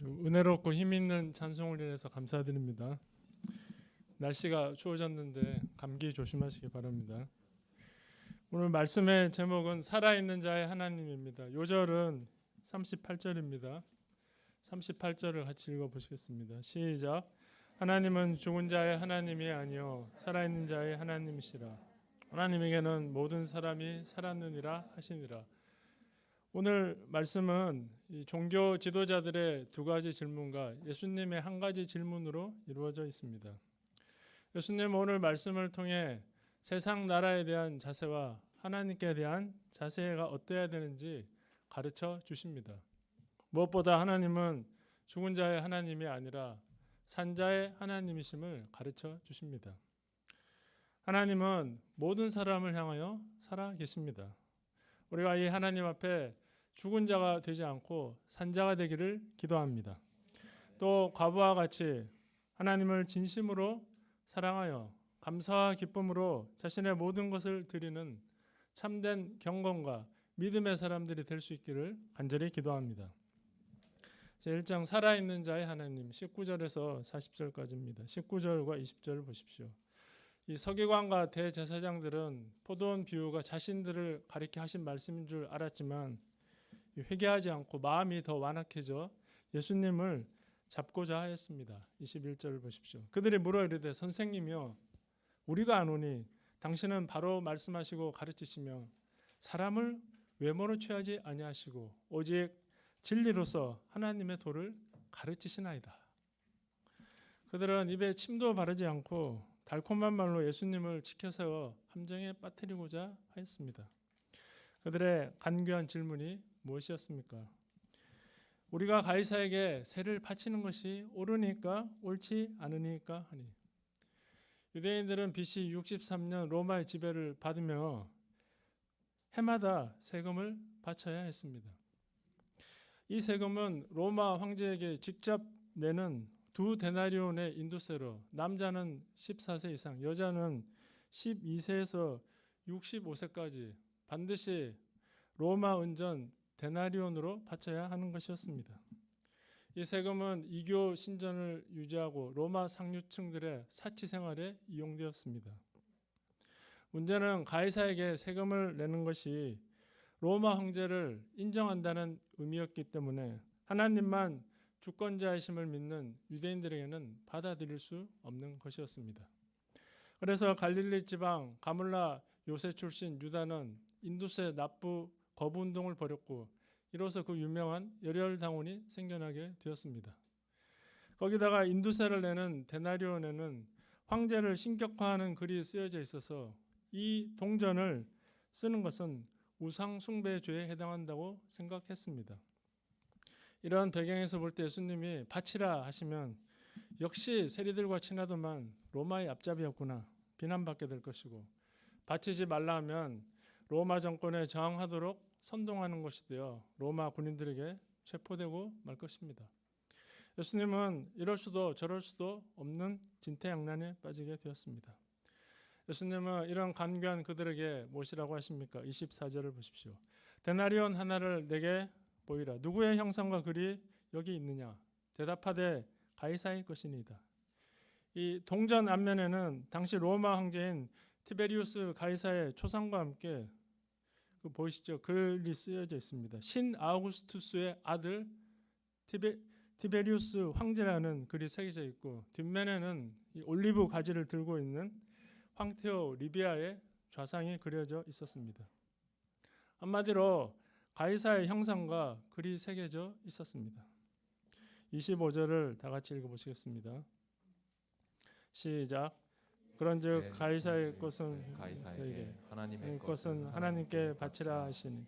아주 은혜롭고 힘있는 찬송을 인해서 감사드립니다. 날씨가 추워졌는데 감기 조심하시기 바랍니다. 오늘 말씀의 제목은 살아있는 자의 하나님입니다. 요절은 38절입니다. 38절을 같이 읽어보시겠습니다. 시작. 하나님은 죽은 자의 하나님이 아니요 살아있는 자의 하나님이시라. 하나님에게는 모든 사람이 살았느니라 하시니라. 오늘 말씀은 이 종교 지도자들의 두 가지 질문과 예수님의 한 가지 질문으로 이루어져 있습니다. 예수님은 오늘 말씀을 통해 세상 나라에 대한 자세와 하나님께 대한 자세가 어때야 되는지 가르쳐 주십니다. 무엇보다 하나님은 죽은 자의 하나님이 아니라 산 자의 하나님이심을 가르쳐 주십니다. 하나님은 모든 사람을 향하여 살아 계십니다. 우리가 이 하나님 앞에 죽은 자가 되지 않고 산 자가 되기를 기도합니다. 또 과부와 같이 하나님을 진심으로 사랑하여 감사와 기쁨으로 자신의 모든 것을 드리는 참된 경건과 믿음의 사람들이 될 수 있기를 간절히 기도합니다. 제1장 살아있는 자의 하나님 19절에서 40절까지입니다. 19절과 20절을 보십시오. 이 서기관과 대제사장들은 포도원 비유가 자신들을 가리켜 하신 말씀인 줄 알았지만 회개하지 않고 마음이 더 완악해져 예수님을 잡고자 하였습니다. 21절을 보십시오. 그들이 물어 이르되 선생님이여 우리가 아노니 당신은 바로 말씀하시고 가르치시며 사람을 외모로 취하지 아니하시고 오직 진리로서 하나님의 도를 가르치시나이다. 그들은 입에 침도 바르지 않고 달콤한 말로 예수님을 지켜세워 함정에 빠뜨리고자 하였습니다. 그들의 간교한 질문이 무엇이었습니까? 우리가 가이사에게 세를 바치는 것이 옳으니까 옳지 않으니까 하니. 유대인들은 BC 63년 로마의 지배를 받으며 해마다 세금을 바쳐야 했습니다. 이 세금은 로마 황제에게 직접 내는 2데나리온의 인도세로 남자는 14세 이상, 여자는 12세에서 65세까지 반드시 로마 은전 데나리온으로 바쳐야 하는 것이었습니다. 이 세금은 이교 신전을 유지하고 로마 상류층들의 사치 생활에 이용되었습니다. 문제는 가이사에게 세금을 내는 것이 로마 황제를 인정한다는 의미였기 때문에 하나님만 주권자이심을 믿는 유대인들에게는 받아들일 수 없는 것이었습니다. 그래서 갈릴리 지방 가물라 요새 출신 유다는 인도세 납부 거부 운동을 벌였고 이로써 그 유명한 열혈당원이 생겨나게 되었습니다. 거기다가 인도세를 내는 데나리온에는 황제를 신격화하는 글이 쓰여져 있어서 이 동전을 쓰는 것은 우상 숭배죄에 해당한다고 생각했습니다. 이러한 배경에서 볼 때 예수님이 바치라 하시면 역시 세리들과 친하더만 로마의 앞잡이였구나 비난받게 될 것이고 바치지 말라 하면 로마 정권에 저항하도록 선동하는 것이 되어 로마 군인들에게 체포되고 말 것입니다. 예수님은 이럴 수도 저럴 수도 없는 진퇴양난에 빠지게 되었습니다. 예수님은 이런 간교한 그들에게 무엇이라고 하십니까? 24절을 보십시오. 데나리온 하나를 내게 보이라. 누구의 형상과 글이 여기 있느냐? 대답하되 가이사의 것이니이다. 이 동전 앞면에는 당시 로마 황제인 티베리우스 가이사의 초상과 함께 보이시죠? 글이 쓰여져 있습니다. 신 아우구스투스의 아들 티베리우스 황제라는 글이 새겨져 있고 뒷면에는 이 올리브 가지를 들고 있는 황태호 리비아의 좌상이 그려져 있었습니다. 한마디로 가이사의 형상과 글이 새겨져 있었습니다. 25절을 다 같이 읽어보시겠습니다. 시작. 그런즉 가이사의 것은 가이사에게, 하나님의 것은 하나님께 바치라 하시니.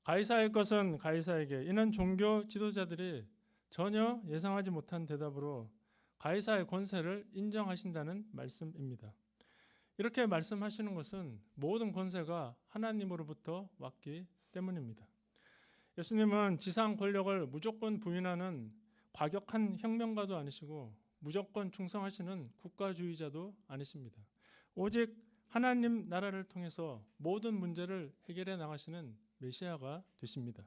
가이사의 것은 가이사에게. 이는 종교 지도자들이 전혀 예상하지 못한 대답으로 가이사의 권세를 인정하신다는 말씀입니다. 이렇게 말씀하시는 것은 모든 권세가 하나님으로부터 왔기 때문입니다. 예수님은 지상 권력을 무조건 부인하는 과격한 혁명가도 아니시고 무조건 충성하시는 국가주의자도 아니십니다. 오직 하나님 나라를 통해서 모든 문제를 해결해 나가시는 메시아가 되십니다.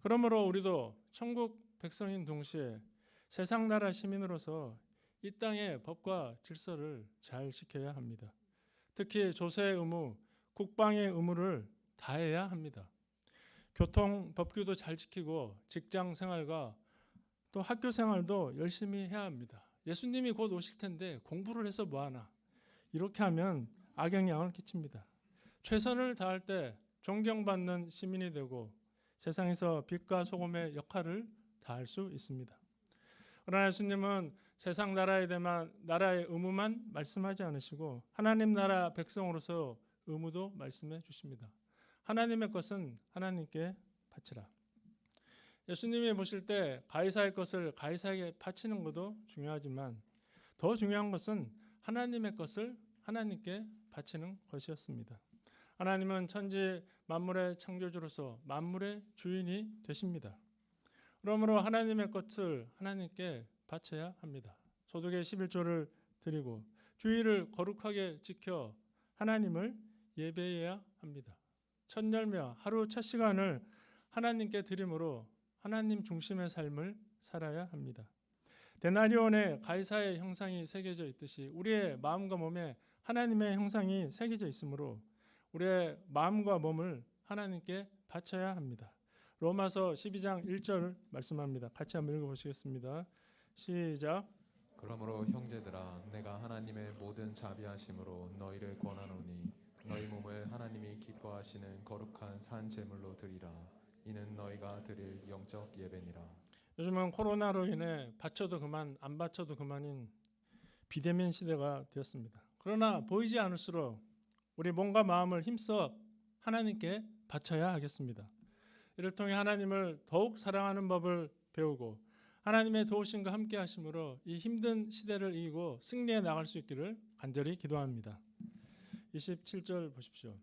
그러므로 우리도 천국 백성인 동시에 세상 나라 시민으로서 이 땅의 법과 질서를 잘 지켜야 합니다. 특히 조세의 의무, 국방의 의무를 다해야 합니다. 교통 법규도 잘 지키고 직장 생활과 또 학교 생활도 열심히 해야 합니다. 예수님이 곧 오실 텐데 공부를 해서 뭐하나, 이렇게 하면 악영향을 끼칩니다. 최선을 다할 때 존경받는 시민이 되고 세상에서 빛과 소금의 역할을 다할 수 있습니다. 그러나 예수님은 세상 나라에 대한 나라의 의무만 말씀하지 않으시고 하나님 나라 백성으로서 의무도 말씀해 주십니다. 하나님의 것은 하나님께 바치라. 예수님이 보실 때 가이사의 것을 가이사에게 바치는 것도 중요하지만 더 중요한 것은 하나님의 것을 하나님께 바치는 것이었습니다. 하나님은 천지 만물의 창조주로서 만물의 주인이 되십니다. 그러므로 하나님의 것을 하나님께 바쳐야 합니다. 소득의 11조를 드리고 주일을 거룩하게 지켜 하나님을 예배해야 합니다. 첫 열며 하루 첫 시간을 하나님께 드림으로 하나님 중심의 삶을 살아야 합니다. 데나리온에 가이사의 형상이 새겨져 있듯이 우리의 마음과 몸에 하나님의 형상이 새겨져 있으므로 우리의 마음과 몸을 하나님께 바쳐야 합니다. 로마서 12장 1절 말씀합니다. 같이 한번 읽어보시겠습니다. 시작. 그러므로 형제들아 내가 하나님의 모든 자비하심으로 너희를 권하노니 너희 몸을 하나님이 기뻐하시는 거룩한 산 제물로 드리라. 이는 너희가 드릴 영적 예배니라. 요즘은 코로나로 인해 바쳐도 그만 안 바쳐도 그만인 비대면 시대가 되었습니다. 그러나 보이지 않을수록 우리 몸과 마음을 힘써 하나님께 바쳐야 하겠습니다. 이를 통해 하나님을 더욱 사랑하는 법을 배우고 하나님의 도우심과 함께 하심으로 이 힘든 시대를 이기고 승리해 나갈 수 있기를 간절히 기도합니다. 27절 보십시오.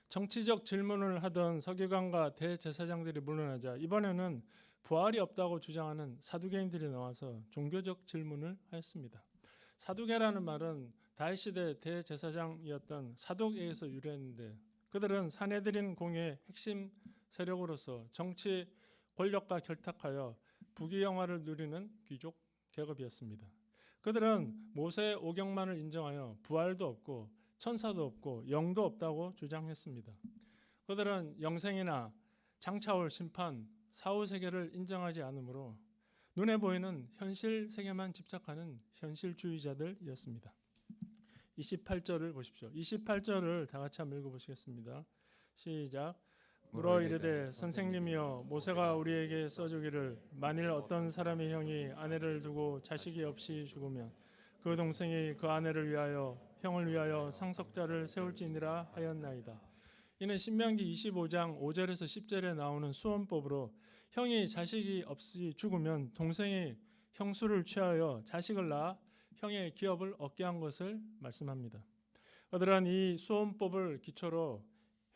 정치적 질문을 하던 서기관과 대제사장들이 물러나자 이번에는 부활이 없다고 주장하는 사두개인들이 나와서 종교적 질문을 하였습니다. 사두개라는 말은 다윗 시대 대제사장이었던 사독에게서 유래했는데 그들은 사내들인 공의 핵심 세력으로서 정치 권력과 결탁하여 부귀영화를 누리는 귀족 계급이었습니다. 그들은 모세의 오경만을 인정하여 부활도 없고 천사도 없고 영도 없다고 주장했습니다. 그들은 영생이나 장차올 심판, 사후세계를 인정하지 않으므로 눈에 보이는 현실 세계만 집착하는 현실주의자들이었습니다. 28절을 보십시오. 28절을 다 같이 한번 읽어보시겠습니다. 시작. 물어 이르되 선생님이여 모세가 우리에게 써주기를 만일 어떤 사람의 형이 아내를 두고 자식이 없이 죽으면 그 동생이 그 아내를 위하여 형을 위하여 상속자를 세울지니라 하였나이다. 이는 신명기 25장 5절에서 10절에 나오는 수원법으로 형이 자식이 없이 죽으면 동생이 형수를 취하여 자식을 낳아 형의 기업을 얻게 한 것을 말씀합니다. 그들은 이 수원법을 기초로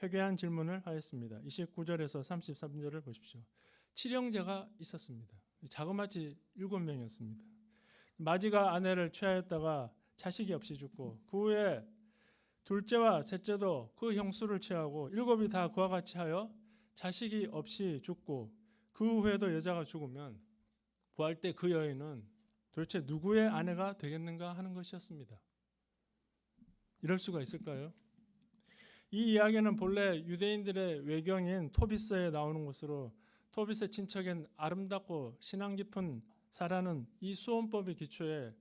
회개한 질문을 하였습니다. 29절에서 33절을 보십시오. 칠형제가 있었습니다. 자그마치 7명이었습니다. 마지가 아내를 취하였다가 자식이 없이 죽고 그 후에 둘째와 셋째도 그 형수를 취하고 7이 다 그와 같이 하여 자식이 없이 죽고 그 후에도 여자가 죽으면 구할 때 그 여인은 도대체 누구의 아내가 되겠는가 하는 것이었습니다. 이럴 수가 있을까요? 이 이야기는 본래 유대인들의 외경인 토비스에 나오는 것으로 토비스의 친척인 아름답고 신앙 깊은 사라는 이 수혼법의 기초에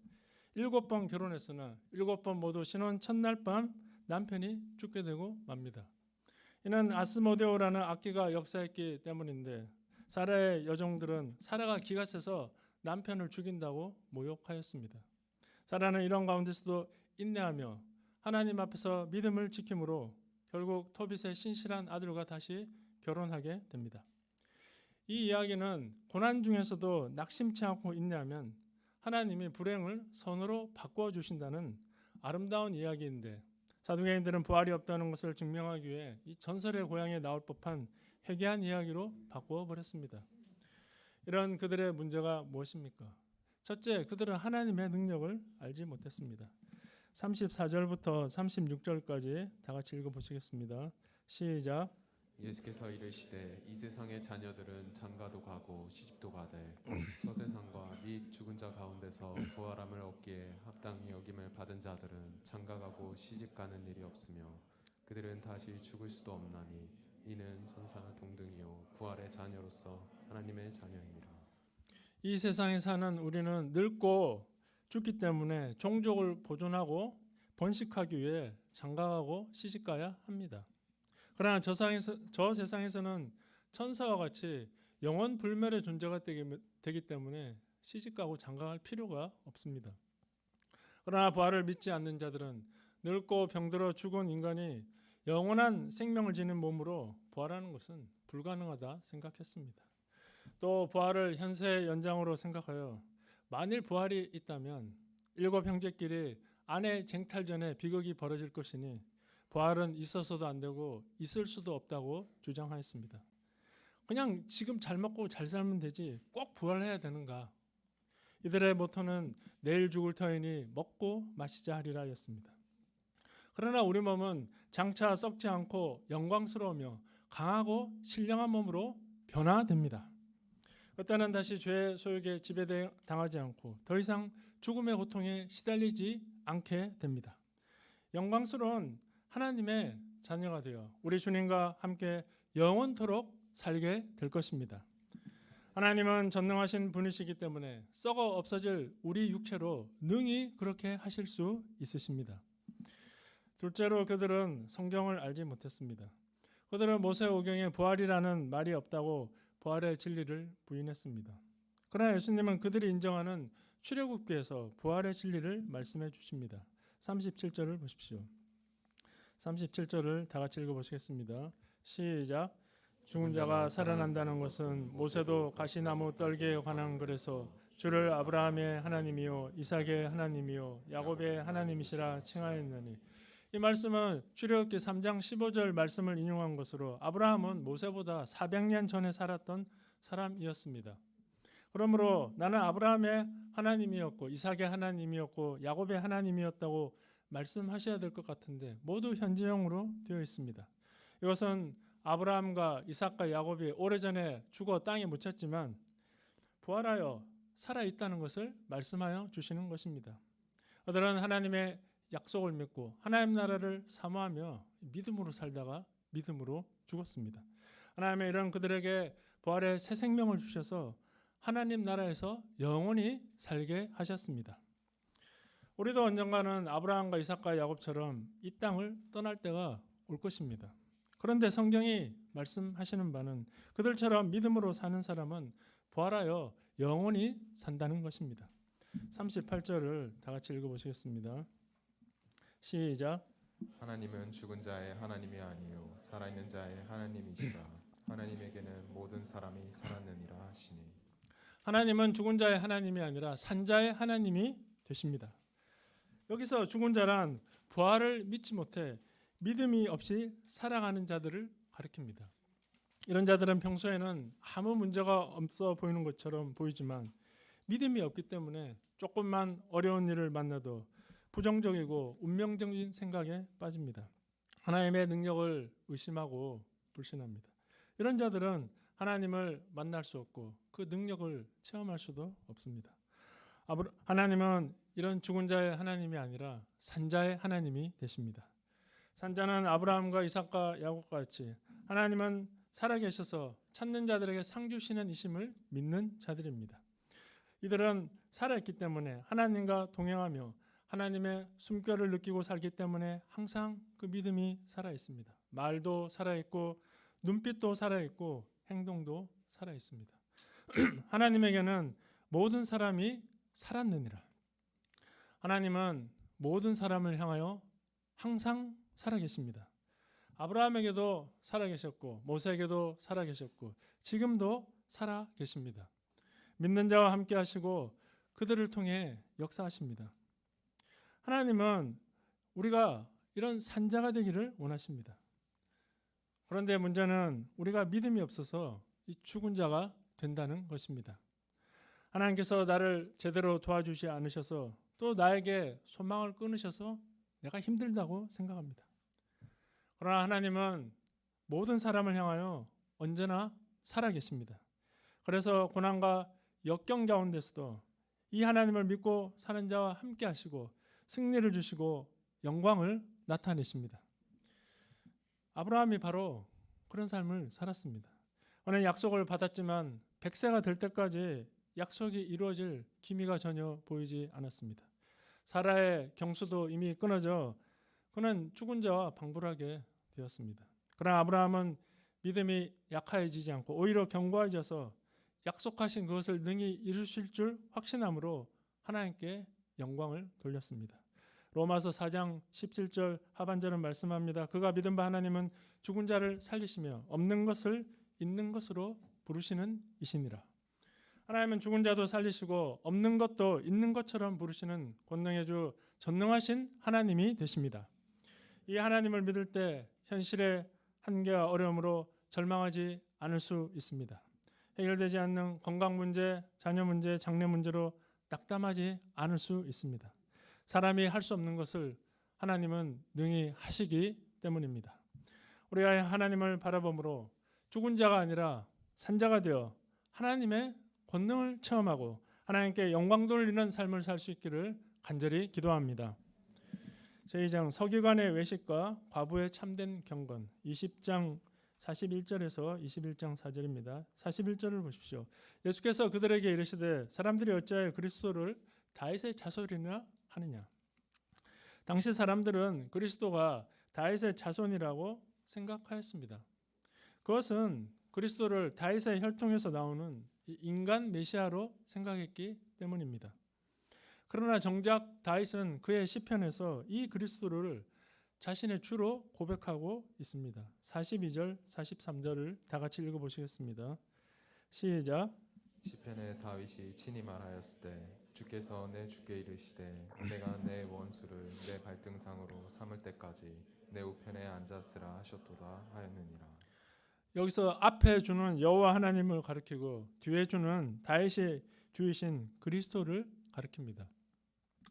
7번 결혼했으나 7번 모두 신혼 첫날 밤 남편이 죽게 되고 맙니다. 이는 아스모데오라는 악기가 역사했기 때문인데 사라의 여종들은 사라가 기가 세서 남편을 죽인다고 모욕하였습니다. 사라는 이런 가운데서도 인내하며 하나님 앞에서 믿음을 지킴으로 결국 토빗의 신실한 아들과 다시 결혼하게 됩니다. 이 이야기는 고난 중에서도 낙심치 않고 인내하면 하나님이 불행을 선으로 바꾸어 주신다는 아름다운 이야기인데 사두개인들은 부활이 없다는 것을 증명하기 위해 이 전설의 고향에 나올 법한 회개한 이야기로 바꾸어 버렸습니다. 이런 그들의 문제가 무엇입니까? 첫째, 그들은 하나님의 능력을 알지 못했습니다. 34절부터 36절까지 다 같이 읽어보시겠습니다. 시작. 예수께서 이르시되 이 세상의 자녀들은 장가도 가고 시집도 가되 저 세상과 및 죽은 자 가운데서 부활함을 얻기에 합당히 여김을 받은 자들은 장가 가고 시집 가는 일이 없으며 그들은 다시 죽을 수도 없나니 이는 천사 동등이요 부활의 자녀로서 하나님의 자녀입니다. 이 세상에 사는 우리는 늙고 죽기 때문에 종족을 보존하고 번식하기 위해 장가가고 시집가야 합니다. 그러나 저 세상에서는 천사와 같이 영원 불멸의 존재가 되기 때문에 시집가고 장가갈 필요가 없습니다. 그러나 부활을 믿지 않는 자들은 늙고 병들어 죽은 인간이 영원한 생명을 지닌 몸으로 부활하는 것은 불가능하다 생각했습니다. 또 부활을 현세 연장으로 생각하여 만일 부활이 있다면 일곱 형제끼리 아내 쟁탈 전에 비극이 벌어질 것이니 부활은 있어서도 안 되고 있을 수도 없다고 주장하였습니다. 그냥 지금 잘 먹고 잘 살면 되지 꼭 부활해야 되는가? 이들의 모토는 내일 죽을 터이니 먹고 마시자 하리라였습니다. 그러나 우리 몸은 장차 썩지 않고 영광스러우며 강하고 신령한 몸으로 변화됩니다. 그때는 다시 죄의 소욕에 지배당하지 않고 더 이상 죽음의 고통에 시달리지 않게 됩니다. 영광스러운 하나님의 자녀가 되어 우리 주님과 함께 영원토록 살게 될 것입니다. 하나님은 전능하신 분이시기 때문에 썩어 없어질 우리 육체로 능히 그렇게 하실 수 있으십니다. 둘째로 그들은 성경을 알지 못했습니다. 그들은 모세오경에 부활이라는 말이 없다고 부활의 진리를 부인했습니다. 그러나 예수님은 그들이 인정하는 출애굽기에서 부활의 진리를 말씀해 주십니다. 37절을 보십시오. 37절을 다 같이 읽어보시겠습니다. 시작. 죽은 자가 살아난다는 것은 모세도 가시나무 떨기에 관한 글에서 주를 아브라함의 하나님이요 이삭의 하나님이요 야곱의 하나님이시라 칭하였느니, 이 말씀은 출애굽기 3장 15절 말씀을 인용한 것으로 아브라함은 모세보다 400년 전에 살았던 사람이었습니다. 그러므로 나는 아브라함의 하나님이었고 이삭의 하나님이었고 야곱의 하나님이었다고 말씀하셔야 될 것 같은데 모두 현재형으로 되어 있습니다. 이것은 아브라함과 이삭과 야곱이 오래전에 죽어 땅에 묻혔지만 부활하여 살아있다는 것을 말씀하여 주시는 것입니다. 그들은 하나님의 약속을 믿고 하나님 나라를 사모하며 믿음으로 살다가 믿음으로 죽었습니다. 하나님은 이런 그들에게 부활의 새 생명을 주셔서 하나님 나라에서 영원히 살게 하셨습니다. 우리도 언젠가는 아브라함과 이삭과 야곱처럼 이 땅을 떠날 때가 올 것입니다. 그런데 성경이 말씀하시는 바는 그들처럼 믿음으로 사는 사람은 부활하여 영원히 산다는 것입니다. 38절을 다 같이 읽어보시겠습니다. 시작. 하나님은 죽은 자의 하나님이 아니요 살아있는 자의 하나님이시라. 하나님에게는 모든 사람이 살았느니라 하시니. 하나님은 죽은 자의 하나님이 아니라 산 자의 하나님이 되십니다. 여기서 죽은 자란 부활을 믿지 못해 믿음이 없이 살아가는 자들을 가리킵니다. 이런 자들은 평소에는 아무 문제가 없어 보이는 것처럼 보이지만 믿음이 없기 때문에 조금만 어려운 일을 만나도 부정적이고 운명적인 생각에 빠집니다. 하나님의 능력을 의심하고 불신합니다. 이런 자들은 하나님을 만날 수 없고 그 능력을 체험할 수도 없습니다. 하나님은 이런 죽은 자의 하나님이 아니라 산자의 하나님이 되십니다. 산자는 아브라함과 이삭과 야곱과 같이 하나님은 살아계셔서 찾는 자들에게 상 주시는 이심을 믿는 자들입니다. 이들은 살아있기 때문에 하나님과 동행하며 하나님의 숨결을 느끼고 살기 때문에 항상 그 믿음이 살아있습니다. 말도 살아있고 눈빛도 살아있고 행동도 살아있습니다. 하나님에게는 모든 사람이 살았느니라. 하나님은 모든 사람을 향하여 항상 살아계십니다. 아브라함에게도 살아계셨고 모세에게도 살아계셨고 지금도 살아계십니다. 믿는 자와 함께 하시고 그들을 통해 역사하십니다. 하나님은 우리가 이런 산자가 되기를 원하십니다. 그런데 문제는 우리가 믿음이 없어서 이 죽은 자가 된다는 것입니다. 하나님께서 나를 제대로 도와주지 않으셔서 또 나에게 소망을 끊으셔서 내가 힘들다고 생각합니다. 그러나 하나님은 모든 사람을 향하여 언제나 살아계십니다. 그래서 고난과 역경 가운데서도 이 하나님을 믿고 사는 자와 함께 하시고 승리를 주시고 영광을 나타내십니다. 아브라함이 바로 그런 삶을 살았습니다. 그는 약속을 받았지만 100세가 될 때까지 약속이 이루어질 기미가 전혀 보이지 않았습니다. 사라의 경수도 이미 끊어져 그는 죽은 자와 방불하게 되었습니다. 그러나 아브라함은 믿음이 약해지지 않고 오히려 견고해져서 약속하신 그것을 능히 이루실 줄 확신함으로 하나님께 영광을 돌렸습니다. 로마서 4장 17절 하반절은 말씀합니다. 그가 믿은 바 하나님은 죽은 자를 살리시며 없는 것을 있는 것으로 부르시는 이시니라. 하나님은 죽은 자도 살리시고 없는 것도 있는 것처럼 부르시는 권능의 주 전능하신 하나님이 되십니다. 이 하나님을 믿을 때 현실의 한계와 어려움으로 절망하지 않을 수 있습니다. 해결되지 않는 건강 문제, 자녀 문제, 장래 문제로 낙담하지 않을 수 있습니다. 사람이 할 수 없는 것을 하나님은 능히 하시기 때문입니다. 우리가 하나님을 바라봄으로 죽은 자가 아니라 산자가 되어 하나님의 권능을 체험하고 하나님께 영광 돌리는 삶을 살 수 있기를 간절히 기도합니다. 제2장 서기관의 외식과 과부의 참된 경건 20장 41절에서 21장 4절입니다. 41절을 보십시오. 예수께서 그들에게 이르시되 사람들이 어찌하여 그리스도를 다윗의 자손이라 하느냐. 당시 사람들은 그리스도가 다윗의 자손이라고 생각하였습니다. 그것은 그리스도를 다윗의 혈통에서 나오는 인간 메시아로 생각했기 때문입니다. 그러나 정작 다윗은 그의 시편에서 이 그리스도를 자신의 주로 고백하고 있습니다. 42절, 43절을 다 같이 읽어보시겠습니다. 시작. 시편에 다윗이 친히 말하였을 때 주께서 내 주께 이르시되 내가 내 원수를 내 발등상으로 삼을 때까지 내 우편에 앉았으라 하셨도다 하였느니라. 여기서 앞에 주는 여호와 하나님을 가리키고 뒤에 주는 다윗의 주이신 그리스도를 가리킵니다.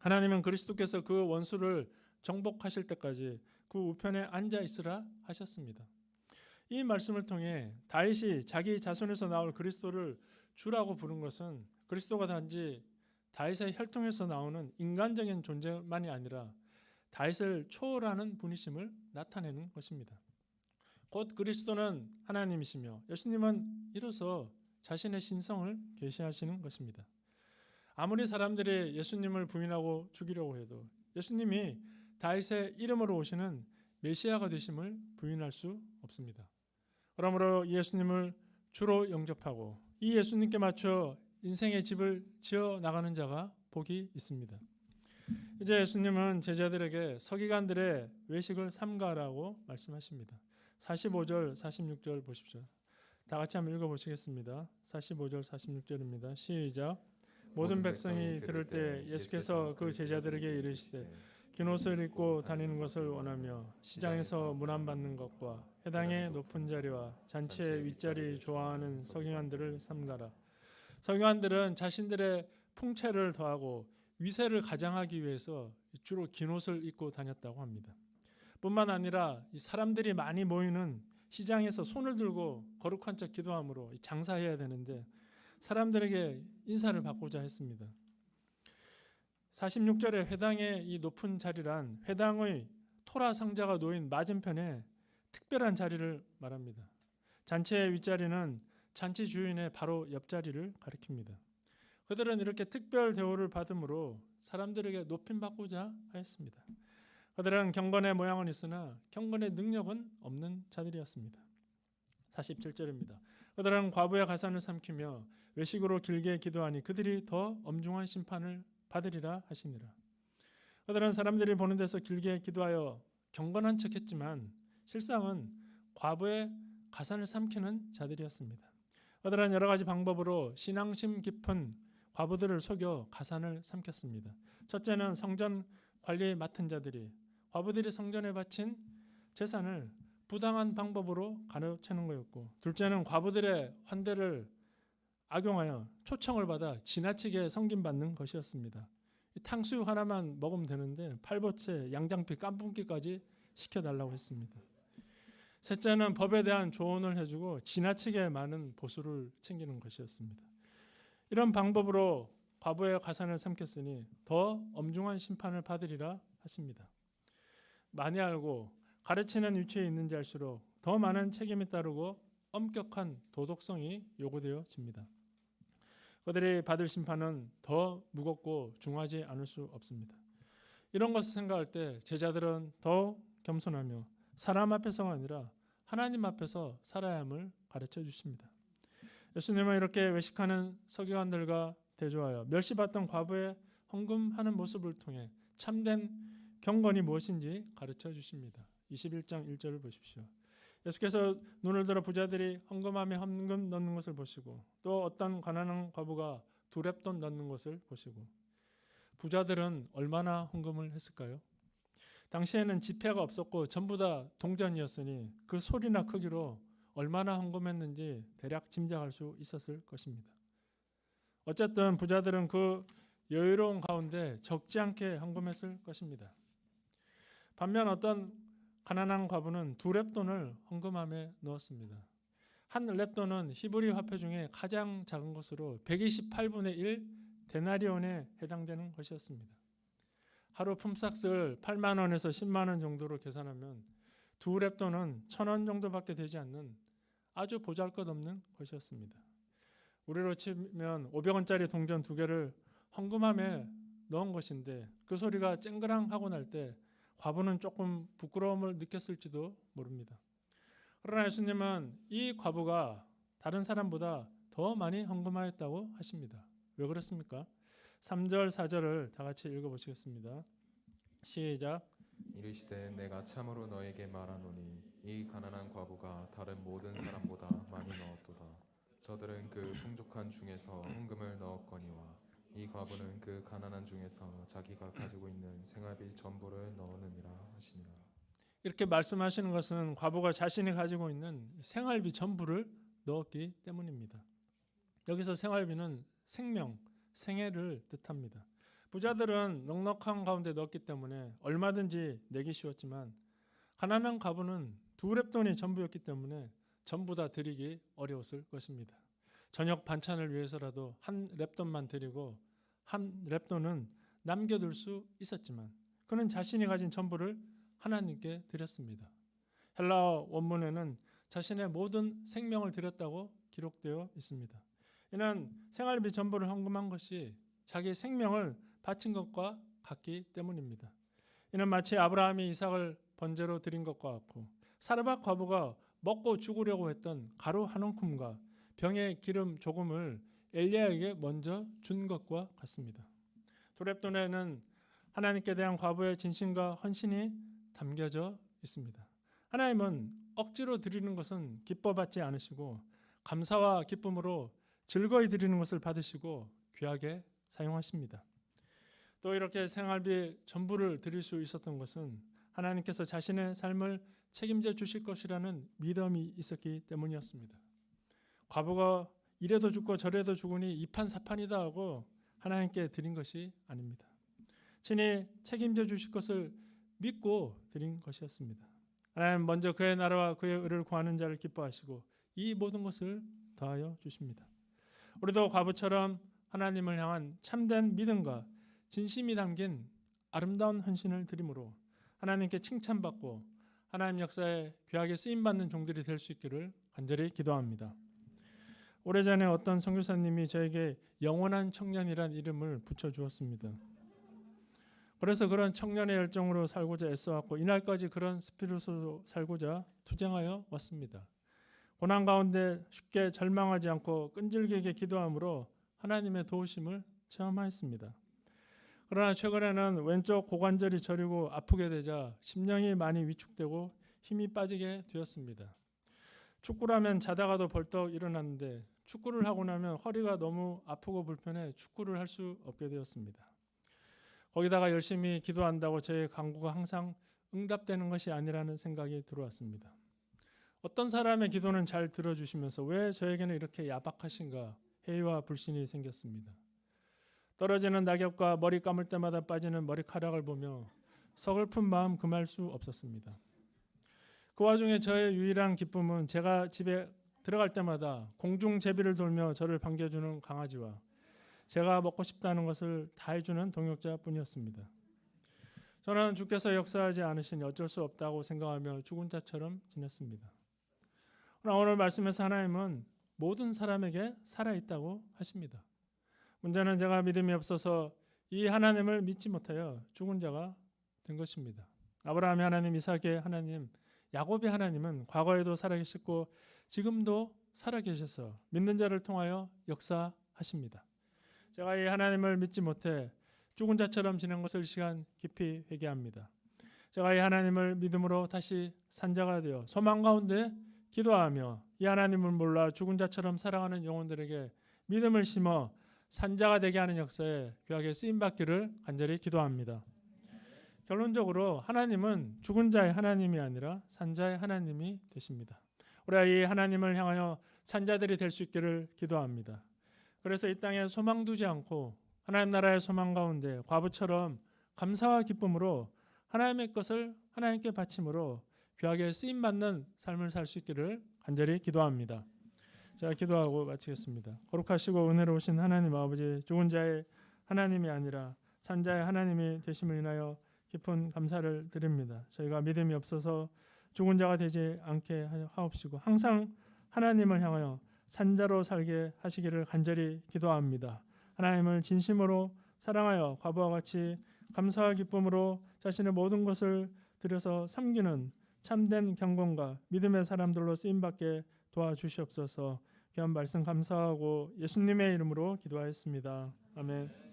하나님은 그리스도께서 그 원수를 정복하실 때까지 그 우편에 앉아 있으라 하셨습니다. 이 말씀을 통해 다윗이 자기 자손에서 나올 그리스도를 주라고 부른 것은 그리스도가 단지 다윗의 혈통에서 나오는 인간적인 존재만이 아니라 다윗을 초월하는 분이심을 나타내는 것입니다. 곧 그리스도는 하나님이시며 예수님은 이로써 자신의 신성을 계시하시는 것입니다. 아무리 사람들이 예수님을 부인하고 죽이려고 해도 예수님이 다윗의 이름으로 오시는 메시아가 되심을 부인할 수 없습니다. 그러므로 예수님을 주로 영접하고 이 예수님께 맞춰 인생의 집을 지어 나가는 자가 복이 있습니다. 이제 예수님은 제자들에게 서기관들의 외식을 삼가라고 말씀하십니다. 45절, 46절 보십시오. 다 같이 한번 읽어보시겠습니다. 45절, 46절입니다. 시작. 모든 백성이 들을 때 예수께서 그 제자들에게 이르시되 긴 옷을 입고 다니는 것을 원하며 시장에서 문안받는 것과 회당의 높은 자리와 잔치의 윗자리 좋아하는 서기관들을 삼가라. 서기관들은 자신들의 풍채를 더하고 위세를 가장하기 위해서 주로 긴 옷을 입고 다녔다고 합니다. 뿐만 아니라 이 사람들이 많이 모이는 시장에서 손을 들고 거룩한 척 기도함으로 장사해야 되는데 사람들에게 인사를 받고자 했습니다. 46절에 회당의 이 높은 자리란 회당의 토라 상자가 놓인 맞은편에 특별한 자리를 말합니다. 잔치의 윗자리는 잔치 주인의 바로 옆자리를 가리킵니다. 그들은 이렇게 특별 대우를 받음으로 사람들에게 높임받고자 하였습니다. 그들은 경건의 모양은 있으나 경건의 능력은 없는 자들이었습니다. 47절입니다. 그들은 과부의 가산을 삼키며 외식으로 길게 기도하니 그들이 더 엄중한 심판을 받으리라 하시니라. 그들은 사람들이 보는 데서 길게 기도하여 경건한 척했지만 실상은 과부의 가산을 삼키는 자들이었습니다. 그들은 여러 가지 방법으로 신앙심 깊은 과부들을 속여 가산을 삼켰습니다. 첫째는 성전 관리 맡은 자들이 과부들이 성전에 바친 재산을 부당한 방법으로 가로채는 거였고, 둘째는 과부들의 환대를 악용하여 초청을 받아 지나치게 섬김받는 것이었습니다. 탕수육 하나만 먹으면 되는데 팔보채, 양장피, 깐풍기까지 시켜달라고 했습니다. 셋째는 법에 대한 조언을 해주고 지나치게 많은 보수를 챙기는 것이었습니다. 이런 방법으로 과부의 가산을 삼켰으니 더 엄중한 심판을 받으리라 하십니다. 많이 알고 가르치는 위치에 있는지 알수록 더 많은 책임이 따르고 엄격한 도덕성이 요구되어집니다. 그들이 받을 심판은 더 무겁고 중하지 않을 수 없습니다. 이런 것을 생각할 때 제자들은 더욱 겸손하며 사람 앞에서가 아니라 하나님 앞에서 살아야 함을 가르쳐 주십니다. 예수님은 이렇게 외식하는 서기관들과 대조하여 멸시받던 과부의 헌금하는 모습을 통해 참된 경건이 무엇인지 가르쳐 주십니다. 21장 1절을 보십시오. 예수께서 눈을 들어 부자들이 헌금함에 헌금 넣는 것을 보시고 또 어떤 가난한 과부가 두 렙돈 넣는 것을 보시고 부자들은 얼마나 헌금을 했을까요? 당시에는 지폐가 없었고 전부 다 동전이었으니 그 소리나 크기로 얼마나 헌금했는지 대략 짐작할 수 있었을 것입니다. 어쨌든 부자들은 그 여유로운 가운데 적지 않게 헌금했을 것입니다. 반면 어떤 가난한 과부는 두 렙돈을 헌금함에 넣었습니다. 한 렙돈은 히브리 화폐 중에 가장 작은 것으로 128분의 1 데나리온에 해당되는 것이었습니다. 하루 품삯을 8만 원에서 10만 원 정도로 계산하면 두 렙돈은 1,000원 정도밖에 되지 않는 아주 보잘것없는 것이었습니다. 우리로 치면 500원짜리 동전 두 개를 헌금함에 넣은 것인데 그 소리가 쨍그랑하고 날 때 과부는 조금 부끄러움을 느꼈을지도 모릅니다. 그러나 예수님은 이 과부가 다른 사람보다 더 많이 헌금하였다고 하십니다. 왜 그렇습니까? 3절 4절을 다 같이 읽어보시겠습니다. 시작. 이르시되 내가 참으로 너에게 말하노니 이 가난한 과부가 다른 모든 사람보다 많이 넣었도다. 저들은 그 풍족한 중에서 헌금을 넣었거니와 이 과부는 그 가난한 중에서 자기가 가지고 있는 생활비 전부를 넣었느니라 하시니라. 이렇게 말씀하시는 것은 과부가 자신이 가지고 있는 생활비 전부를 넣었기 때문입니다. 여기서 생활비는 생명, 생애를 뜻합니다. 부자들은 넉넉한 가운데 넣었기 때문에 얼마든지 내기 쉬웠지만 가난한 과부는 두 렙돈이 전부였기 때문에 전부 다 드리기 어려웠을 것입니다. 저녁 반찬을 위해서라도 한 렙돈만 드리고 한 렙돈은 남겨둘 수 있었지만 그는 자신이 가진 전부를 하나님께 드렸습니다. 헬라어 원문에는 자신의 모든 생명을 드렸다고 기록되어 있습니다. 이는 생활비 전부를 헌금한 것이 자기 생명을 바친 것과 같기 때문입니다. 이는 마치 아브라함이 이삭을 번제로 드린 것과 같고 사르밧 과부가 먹고 죽으려고 했던 가루 한 움큼과 병에 기름 조금을 엘리야에게 먼저 준 것과 같습니다. 두 렙돈에는 하나님께 대한 과부의 진심과 헌신이 담겨져 있습니다. 하나님은 억지로 드리는 것은 기뻐받지 않으시고 감사와 기쁨으로 즐거이 드리는 것을 받으시고 귀하게 사용하십니다. 또 이렇게 생활비 전부를 드릴 수 있었던 것은 하나님께서 자신의 삶을 책임져 주실 것이라는 믿음이 있었기 때문이었습니다. 과부가 이래도 죽고 저래도 죽으니 이판사판이다 하고 하나님께 드린 것이 아닙니다. 친히 책임져 주실 것을 믿고 드린 것이었습니다. 하나님 먼저 그의 나라와 그의 의를 구하는 자를 기뻐하시고 이 모든 것을 더하여 주십니다. 우리도 과부처럼 하나님을 향한 참된 믿음과 진심이 담긴 아름다운 헌신을 드림으로 하나님께 칭찬받고 하나님 역사에 귀하게 쓰임받는 종들이 될 수 있기를 간절히 기도합니다. 오래전에 어떤 선교사님이 저에게 영원한 청년이란 이름을 붙여주었습니다. 그래서 그런 청년의 열정으로 살고자 애써왔고 이날까지 그런 스피릿으로 살고자 투쟁하여 왔습니다. 고난 가운데 쉽게 절망하지 않고 끈질기게 기도함으로 하나님의 도우심을 체험하였습니다. 그러나 최근에는 왼쪽 고관절이 저리고 아프게 되자 심령이 많이 위축되고 힘이 빠지게 되었습니다. 축구를 하면 자다가도 벌떡 일어났는데 축구를 하고 나면 허리가 너무 아프고 불편해 축구를 할 수 없게 되었습니다. 거기다가 열심히 기도한다고 제 간구가 항상 응답되는 것이 아니라는 생각이 들어왔습니다. 어떤 사람의 기도는 잘 들어주시면서 왜 저에게는 이렇게 야박하신가 회의와 불신이 생겼습니다. 떨어지는 낙엽과 머리 감을 때마다 빠지는 머리카락을 보며 서글픈 마음 금할 수 없었습니다. 그 와중에 저의 유일한 기쁨은 제가 집에 들어갈 때마다 공중 제비를 돌며 저를 반겨주는 강아지와 제가 먹고 싶다는 것을 다 해주는 동역자뿐이었습니다. 저는 주께서 역사하지 않으시니 어쩔 수 없다고 생각하며 죽은 자처럼 지냈습니다. 그러나 오늘 말씀에서 하나님은 모든 사람에게 살아있다고 하십니다. 문제는 제가 믿음이 없어서 이 하나님을 믿지 못하여 죽은 자가 된 것입니다. 아브라함의 하나님, 이삭의 하나님, 야곱의 하나님은 과거에도 살아계셨고 지금도 살아계셔서 믿는 자를 통하여 역사하십니다. 제가 이 하나님을 믿지 못해 죽은 자처럼 지낸 것을 시간 깊이 회개합니다. 제가 이 하나님을 믿음으로 다시 산 자가 되어 소망 가운데 기도하며 이 하나님을 몰라 죽은 자처럼 살아가는 영혼들에게 믿음을 심어 산자가 되게 하는 역사에 귀하게 쓰임받기를 간절히 기도합니다. 결론적으로 하나님은 죽은 자의 하나님이 아니라 산자의 하나님이 되십니다. 우리가 이 하나님을 향하여 산자들이 될 수 있기를 기도합니다. 그래서 이 땅에 소망 두지 않고 하나님 나라의 소망 가운데 과부처럼 감사와 기쁨으로 하나님의 것을 하나님께 바침으로 귀하게 쓰임받는 삶을 살 수 있기를 간절히 기도합니다. 제가 기도하고 마치겠습니다. 거룩하시고 은혜로우신 하나님 아버지, 죽은 자의 하나님이 아니라 산자의 하나님이 되심을 인하여 깊은 감사를 드립니다. 저희가 믿음이 없어서 죽은 자가 되지 않게 하옵시고 항상 하나님을 향하여 산자로 살게 하시기를 간절히 기도합니다. 하나님을 진심으로 사랑하여 과부와 같이 감사와 기쁨으로 자신의 모든 것을 들여서 섬기는 참된 경건과 믿음의 사람들로 쓰임받게 도와주시옵소서. 귀한 말씀 감사하고 예수님의 이름으로 기도하였습니다. 아멘.